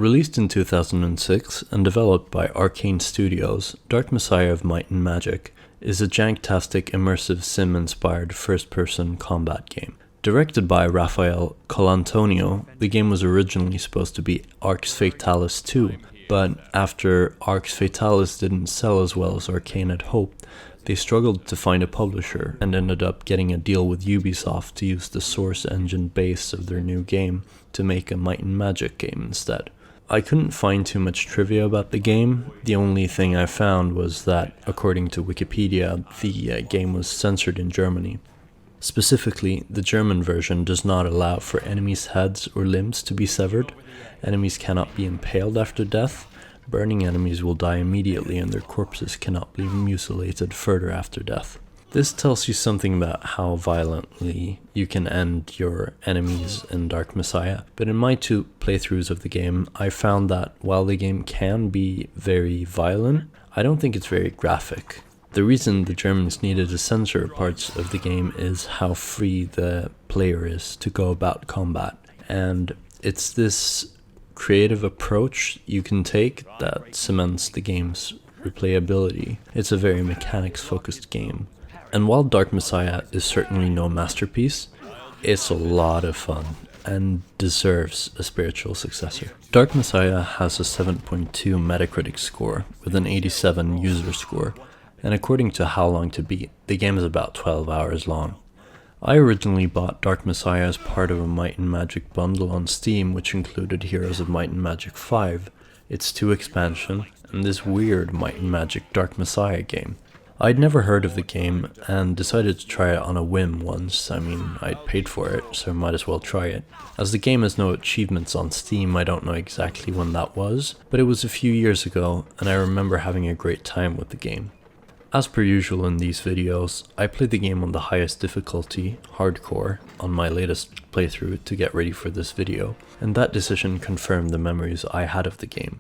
Released in 2006 and developed by Arcane Studios, Dark Messiah of Might and Magic is a janktastic immersive sim-inspired first-person combat game. Directed by Rafael Colantonio, the game was originally supposed to be Arx Fatalis 2, but after Arx Fatalis didn't sell as well as Arcane had hoped, they struggled to find a publisher and ended up getting a deal with Ubisoft to use the source engine base of their new game to make a Might and Magic game instead. I couldn't find too much trivia about the game. The only thing I found was that, according to Wikipedia, the game was censored in Germany. Specifically, the German version does not allow for enemies' heads or limbs to be severed. Enemies cannot be impaled after death. Burning enemies will die immediately and their corpses cannot be mutilated further after death. This tells you something about how violently you can end your enemies in Dark Messiah, but in my 2 playthroughs of the game, I found that while the game can be very violent, I don't think it's very graphic. The reason the Germans needed to censor parts of the game is how free the player is to go about combat, and it's this creative approach you can take that cements the game's replayability. It's a very mechanics-focused game. And while Dark Messiah is certainly no masterpiece, it's a lot of fun and deserves a spiritual successor. Dark Messiah has a 7.2 Metacritic score with an 87 user score, and according to How Long to Beat, the game is about 12 hours long. I originally bought Dark Messiah as part of a Might and Magic bundle on Steam, which included Heroes of Might and Magic 5, its 2 expansion, and this weird Might and Magic Dark Messiah game. I'd never heard of the game and decided to try it on a whim once. I'd paid for it, so I might as well try it. As the game has no achievements on Steam, I don't know exactly when that was, but it was a few years ago, and I remember having a great time with the game. As per usual in these videos, I played the game on the highest difficulty, hardcore, on my latest playthrough to get ready for this video, and that decision confirmed the memories I had of the game,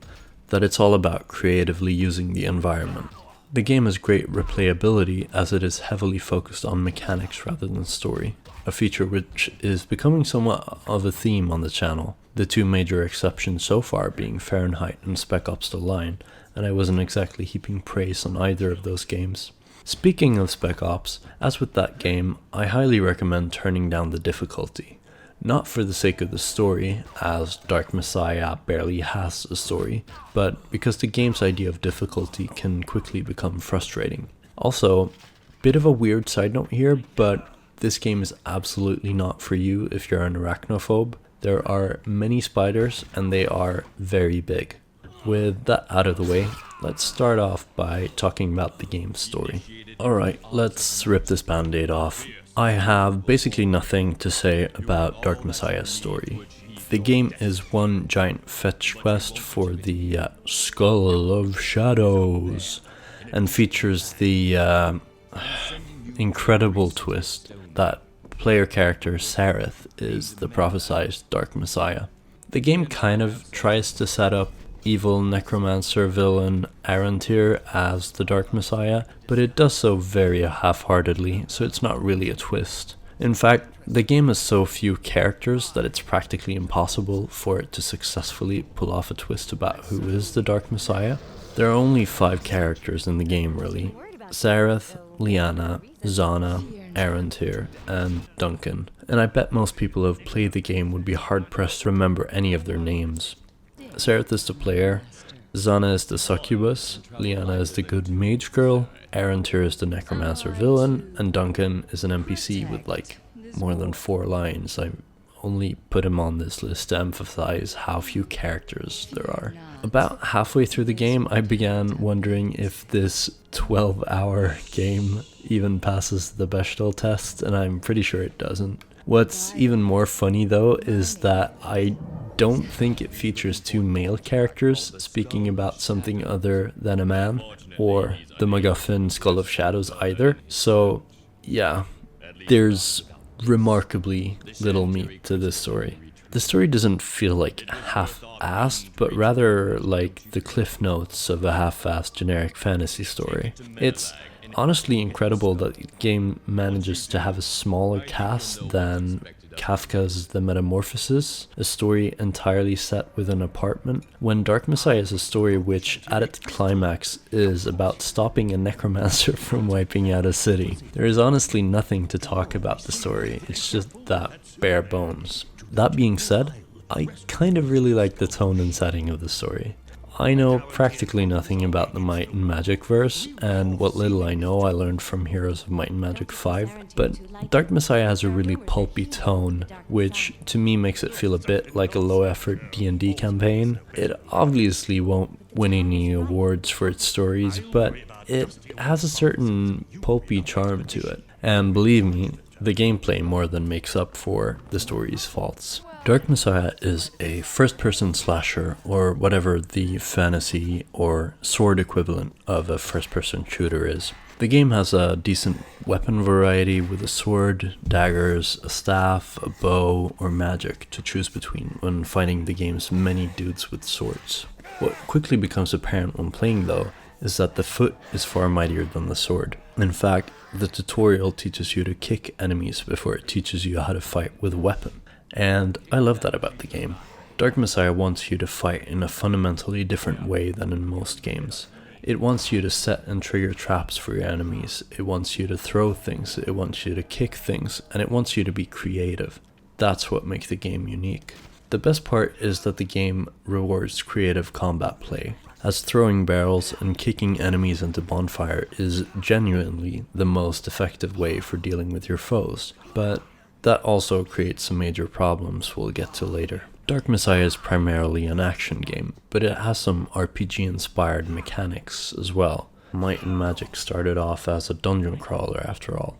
that it's all about creatively using the environment. The game has great replayability as it is heavily focused on mechanics rather than story, a feature which is becoming somewhat of a theme on the channel, the 2 major exceptions so far being Fahrenheit and Spec Ops: The Line, and I wasn't exactly heaping praise on either of those games. Speaking of Spec Ops, as with that game, I highly recommend turning down the difficulty. Not for the sake of the story, as Dark Messiah barely has a story, but because the game's idea of difficulty can quickly become frustrating. Also, bit of a weird side note here, but this game is absolutely not for you if you're an arachnophobe. There are many spiders and they are very big. With that out of the way, let's start off by talking about the game's story. Alright, let's rip this band-aid off. I have basically nothing to say about Dark Messiah's story. The game is one giant fetch quest for the Skull of Shadows, and features the incredible twist that player character Sareth is the prophesized Dark Messiah. The game kind of tries to set up evil necromancer villain Arantir as the Dark Messiah, but it does so very half-heartedly, so it's not really a twist. In fact, the game has so few characters that it's practically impossible for it to successfully pull off a twist about who is the Dark Messiah. There are only 5 characters in the game really: Sareth, Liana, Zana, Arantir, and Duncan, and I bet most people who have played the game would be hard-pressed to remember any of their names. Sareth is the player, Zana is the succubus, Liana is the good mage girl, Arantir is the necromancer villain, and Duncan is an NPC with more than 4 lines. I only put him on this list to emphasize how few characters there are. About halfway through the game, I began wondering if this 12-hour game even passes the Bechdel test, and I'm pretty sure it doesn't. What's even more funny though is that I don't think it features 2 male characters speaking about something other than a man, or the MacGuffin Skull of Shadows either. So yeah, there's remarkably little meat to this story. The story doesn't feel like half-assed, but rather like the cliff notes of a half-assed generic fantasy story. It's honestly incredible that the game manages to have a smaller cast than Kafka's The Metamorphosis, a story entirely set within an apartment, when Dark Messiah is a story which, at its climax, is about stopping a necromancer from wiping out a city. There is honestly nothing to talk about the story, it's just that bare bones. That being said, I kind of really like the tone and setting of the story. I know practically nothing about the Might and Magic verse, and what little I know I learned from Heroes of Might and Magic 5, but Dark Messiah has a really pulpy tone, which to me makes it feel a bit like a low-effort D&D campaign. It obviously won't win any awards for its stories, but it has a certain pulpy charm to it, and believe me, the gameplay more than makes up for the story's faults. Dark Messiah is a first-person slasher, or whatever the fantasy or sword equivalent of a first-person shooter is. The game has a decent weapon variety with a sword, daggers, a staff, a bow, or magic to choose between when fighting the game's many dudes with swords. What quickly becomes apparent when playing though is that the foot is far mightier than the sword. In fact, the tutorial teaches you to kick enemies before it teaches you how to fight with a weapon. And I love that about the game. Dark Messiah wants you to fight in a fundamentally different way than in most games. It wants you to set and trigger traps for your enemies, it wants you to throw things, it wants you to kick things, and it wants you to be creative. That's what makes the game unique. The best part is that the game rewards creative combat play, as throwing barrels and kicking enemies into bonfire is genuinely the most effective way for dealing with your foes, but that also creates some major problems we'll get to later. Dark Messiah is primarily an action game, but it has some RPG-inspired mechanics as well. Might and Magic started off as a dungeon crawler after all.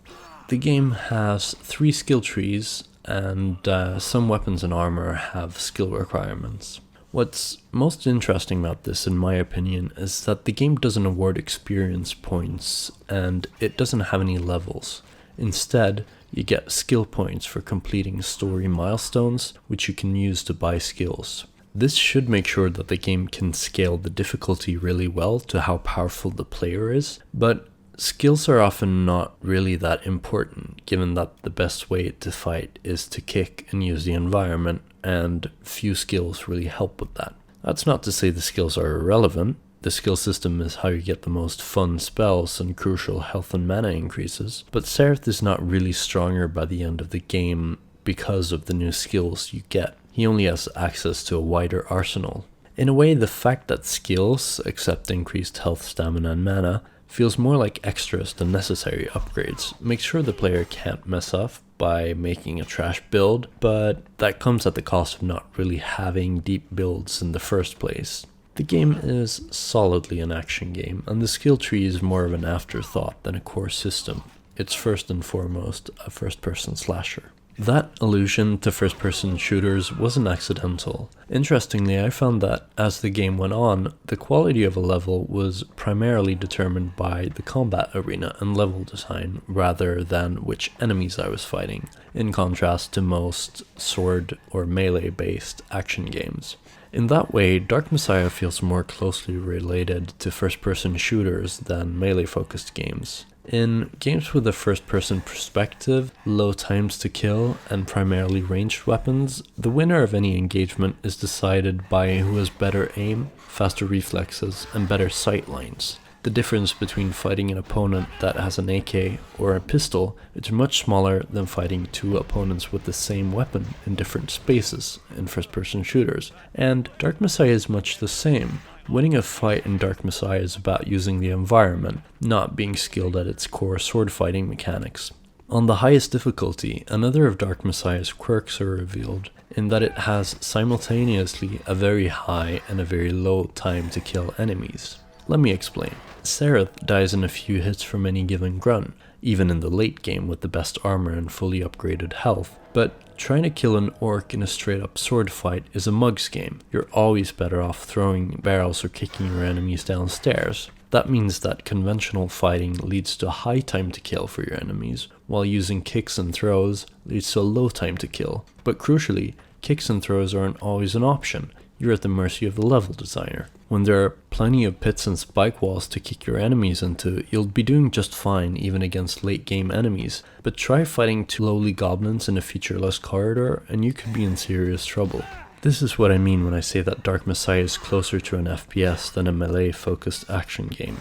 The game has 3 skill trees, and some weapons and armor have skill requirements. What's most interesting about this, in my opinion, is that the game doesn't award experience points, and it doesn't have any levels. Instead, you get skill points for completing story milestones, which you can use to buy skills. This should make sure that the game can scale the difficulty really well to how powerful the player is, but skills are often not really that important, given that the best way to fight is to kick and use the environment, and few skills really help with that. That's not to say the skills are irrelevant. The skill system is how you get the most fun spells and crucial health and mana increases, but Sereth is not really stronger by the end of the game because of the new skills you get. He only has access to a wider arsenal. In a way, the fact that skills, except increased health, stamina, and mana, feels more like extras than necessary upgrades, makes sure the player can't mess up by making a trash build, but that comes at the cost of not really having deep builds in the first place. The game is solidly an action game, and the skill tree is more of an afterthought than a core system. It's first and foremost a first-person slasher. That allusion to first-person shooters wasn't accidental. Interestingly, I found that as the game went on, the quality of a level was primarily determined by the combat arena and level design rather than which enemies I was fighting, in contrast to most sword or melee-based action games. In that way, Dark Messiah feels more closely related to first-person shooters than melee-focused games. In games with a first-person perspective, low times to kill, and primarily ranged weapons, the winner of any engagement is decided by who has better aim, faster reflexes, and better sight lines. The difference between fighting an opponent that has an AK or a pistol is much smaller than fighting 2 opponents with the same weapon in different spaces in first-person shooters, and Dark Messiah is much the same. Winning a fight in Dark Messiah is about using the environment, not being skilled at its core sword fighting mechanics. On the highest difficulty, another of Dark Messiah's quirks are revealed, in that it has simultaneously a very high and a very low time to kill enemies. Let me explain. Sereth dies in a few hits from any given grunt, even in the late game with the best armor and fully upgraded health, but trying to kill an orc in a straight up sword fight is a mug's game. You're always better off throwing barrels or kicking your enemies downstairs. That means that conventional fighting leads to a high time to kill for your enemies, while using kicks and throws leads to a low time to kill. But crucially, kicks and throws aren't always an option. you're at the mercy of the level designer. When there are plenty of pits and spike walls to kick your enemies into, you'll be doing just fine even against late game enemies, but try fighting 2 lowly goblins in a featureless corridor and you could be in serious trouble. This is what I mean when I say that Dark Messiah is closer to an FPS than a melee-focused action game.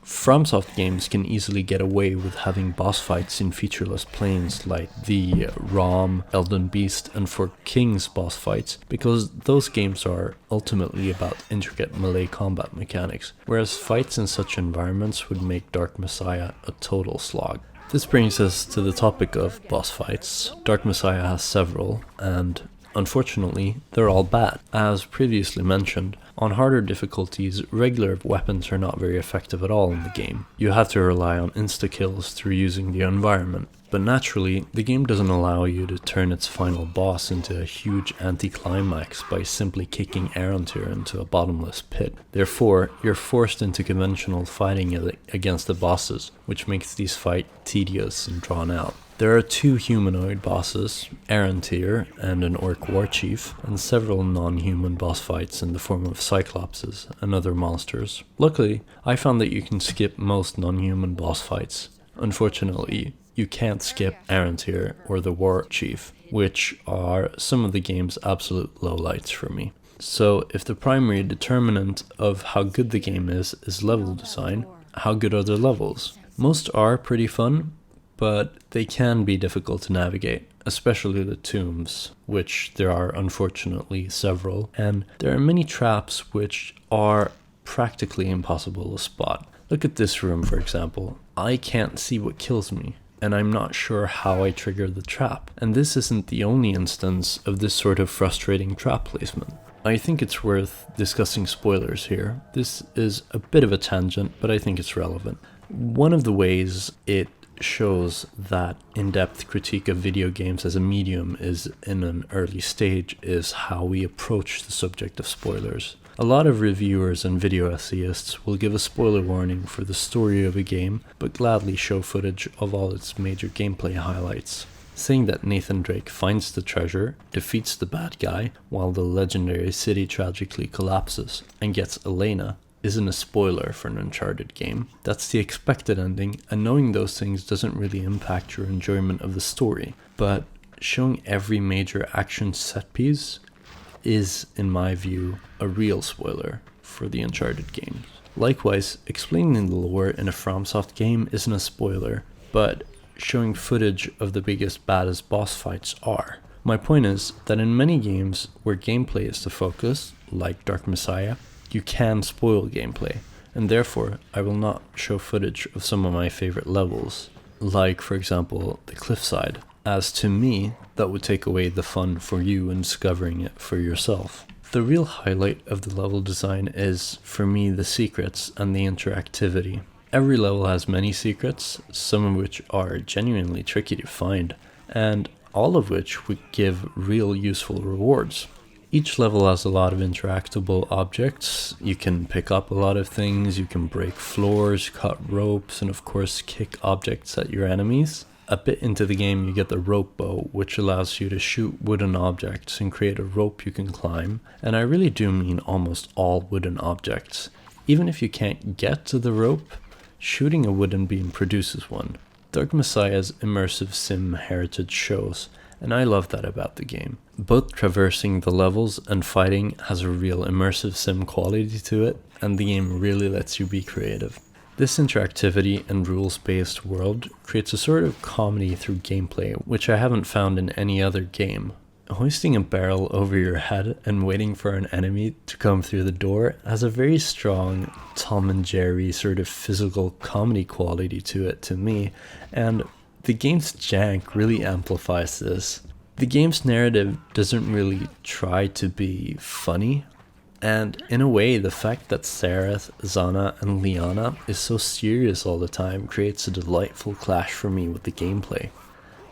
FromSoft games can easily get away with having boss fights in featureless planes like the ROM, Elden Beast, and For King's boss fights, because those games are ultimately about intricate melee combat mechanics, whereas fights in such environments would make Dark Messiah a total slog. This brings us to the topic of boss fights. Dark Messiah has several, and unfortunately, they're all bad. As previously mentioned, on harder difficulties, regular weapons are not very effective at all in the game. You have to rely on insta-kills through using the environment. But naturally, the game doesn't allow you to turn its final boss into a huge anticlimax by simply kicking Arantir into a bottomless pit. Therefore, you're forced into conventional fighting against the bosses, which makes these fights tedious and drawn out. There are 2 humanoid bosses, Arantir and an orc war chief, and several non-human boss fights in the form of cyclopses and other monsters. Luckily, I found that you can skip most non-human boss fights. Unfortunately, you can't skip Arantir or the war chief, which are some of the game's absolute lowlights for me. So if the primary determinant of how good the game is level design, how good are the levels? Most are pretty fun, but they can be difficult to navigate, especially the tombs, which there are unfortunately several, and there are many traps which are practically impossible to spot. Look at this room, for example. I can't see what kills me, and I'm not sure how I trigger the trap. And this isn't the only instance of this sort of frustrating trap placement. I think it's worth discussing spoilers here. This is a bit of a tangent, but I think it's relevant. One of the ways it shows that in-depth critique of video games as a medium is in an early stage is how we approach the subject of spoilers. A lot of reviewers and video essayists will give a spoiler warning for the story of a game, but gladly show footage of all its major gameplay highlights. Saying that Nathan Drake finds the treasure, defeats the bad guy, while the legendary city tragically collapses, and gets Elena, isn't a spoiler for an Uncharted game. That's the expected ending, and knowing those things doesn't really impact your enjoyment of the story. But showing every major action set piece is, in my view, a real spoiler for the Uncharted games. Likewise, explaining the lore in a FromSoft game isn't a spoiler, but showing footage of the biggest, baddest boss fights are. My point is that in many games where gameplay is the focus, like Dark Messiah, you can spoil gameplay, and therefore I will not show footage of some of my favorite levels, like for example the cliffside, as to me that would take away the fun for you in discovering it for yourself. The real highlight of the level design is, for me, the secrets and the interactivity. Every level has many secrets, some of which are genuinely tricky to find, and all of which would give real useful rewards. Each level has a lot of interactable objects. You can pick up a lot of things, you can break floors, cut ropes, and of course kick objects at your enemies. A bit into the game you get the rope bow, which allows you to shoot wooden objects and create a rope you can climb, and I really do mean almost all wooden objects. Even if you can't get to the rope, shooting a wooden beam produces one. Dark Messiah's immersive sim heritage shows, and I love that about the game. Both traversing the levels and fighting has a real immersive sim quality to it, and the game really lets you be creative. This interactivity and rules-based world creates a sort of comedy through gameplay, which I haven't found in any other game. Hoisting a barrel over your head and waiting for an enemy to come through the door has a very strong Tom and Jerry sort of physical comedy quality to it to me, and the game's jank really amplifies this. The game's narrative doesn't really try to be funny, and in a way the fact that Sareth, Zana, and Liana is so serious all the time creates a delightful clash for me with the gameplay.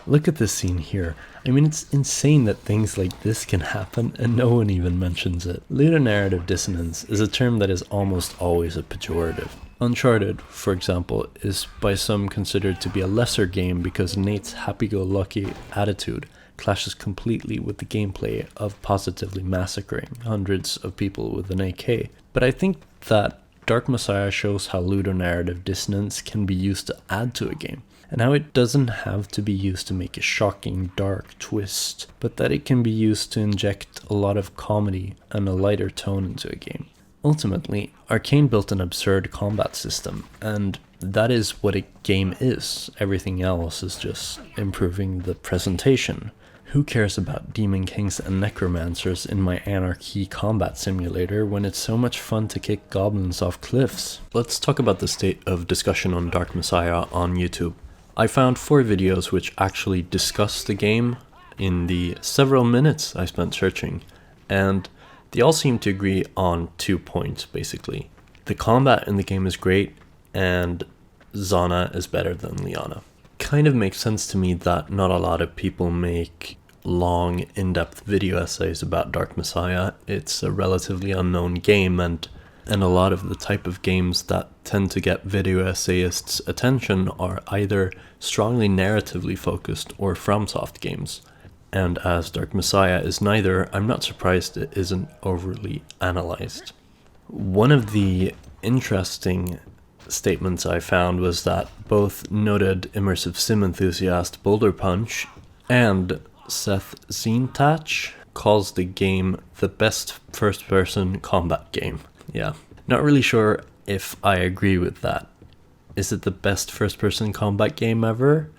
Look at this scene here. I mean, it's insane that things like this can happen and no one even mentions it. Ludonarrative dissonance is a term that is almost always a pejorative. Uncharted, for example, is by some considered to be a lesser game because Nate's happy-go-lucky attitude clashes completely with the gameplay of positively massacring hundreds of people with an AK. But I think that Dark Messiah shows how ludonarrative dissonance can be used to add to a game, and how it doesn't have to be used to make a shocking, dark twist, but that it can be used to inject a lot of comedy and a lighter tone into a game. Ultimately, Arcane built an absurd combat system, and that is what a game is. Everything else is just improving the presentation. Who cares about Demon Kings and Necromancers in my Anarchy combat simulator when it's so much fun to kick goblins off cliffs? Let's talk about the state of discussion on Dark Messiah on YouTube. I found 4 videos which actually discuss the game in the several minutes I spent searching, and they all seem to agree on 2 points basically. The combat in the game is great, and Zana is better than Liana. Kind of makes sense to me that not a lot of people make long, in-depth video essays about Dark Messiah. It's a relatively unknown game, and a lot of the type of games that tend to get video essayists' attention are either strongly narratively focused or FromSoft games. And as Dark Messiah is neither, I'm not surprised it isn't overly analyzed. One of the interesting statements I found was that both noted immersive sim enthusiast Boulder Punch and Seth Zentach calls the game the best first-person combat game. Yeah, not really sure if I agree with that. Is it the best first-person combat game ever?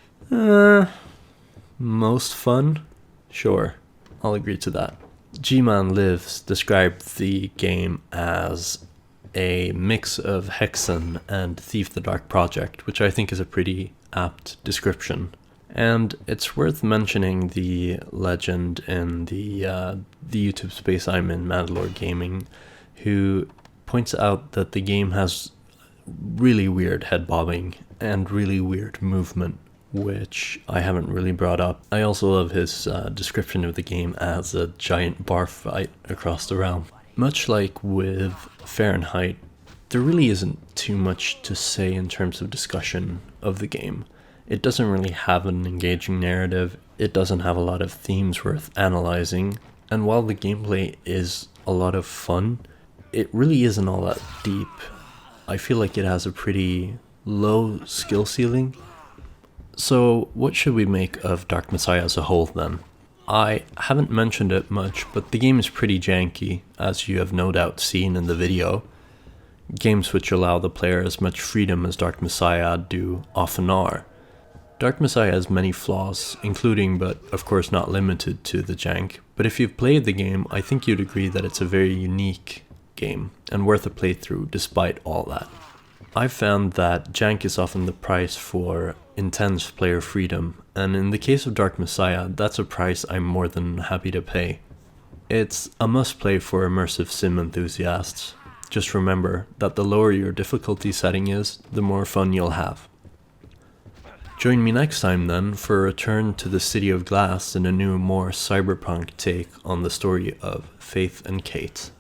Most fun? Sure, I'll agree to that. G-Man Lives described the game as a mix of Hexen and Thief the Dark Project, which I think is a pretty apt description. And it's worth mentioning the legend in the YouTube space I'm in, Mandalore Gaming, who points out that the game has really weird head bobbing and really weird movement, which I haven't really brought up. I also love his description of the game as a giant bar fight across the realm. Much like with Fahrenheit, there really isn't too much to say in terms of discussion of the game. It doesn't really have an engaging narrative, it doesn't have a lot of themes worth analyzing, and while the gameplay is a lot of fun, it really isn't all that deep. I feel like it has a pretty low skill ceiling. So what should we make of Dark Messiah as a whole then? I haven't mentioned it much, but the game is pretty janky, as you have no doubt seen in the video. Games which allow the player as much freedom as Dark Messiah do often are. Dark Messiah has many flaws, including but of course not limited to the jank, but if you've played the game, I think you'd agree that it's a very unique game, and worth a playthrough despite all that. I've found that jank is often the price for intense player freedom, and in the case of Dark Messiah, that's a price I'm more than happy to pay. It's a must-play for immersive sim enthusiasts. Just remember that the lower your difficulty setting is, the more fun you'll have. Join me next time then for a return to the City of Glass and a new, more cyberpunk take on the story of Faith and Kate.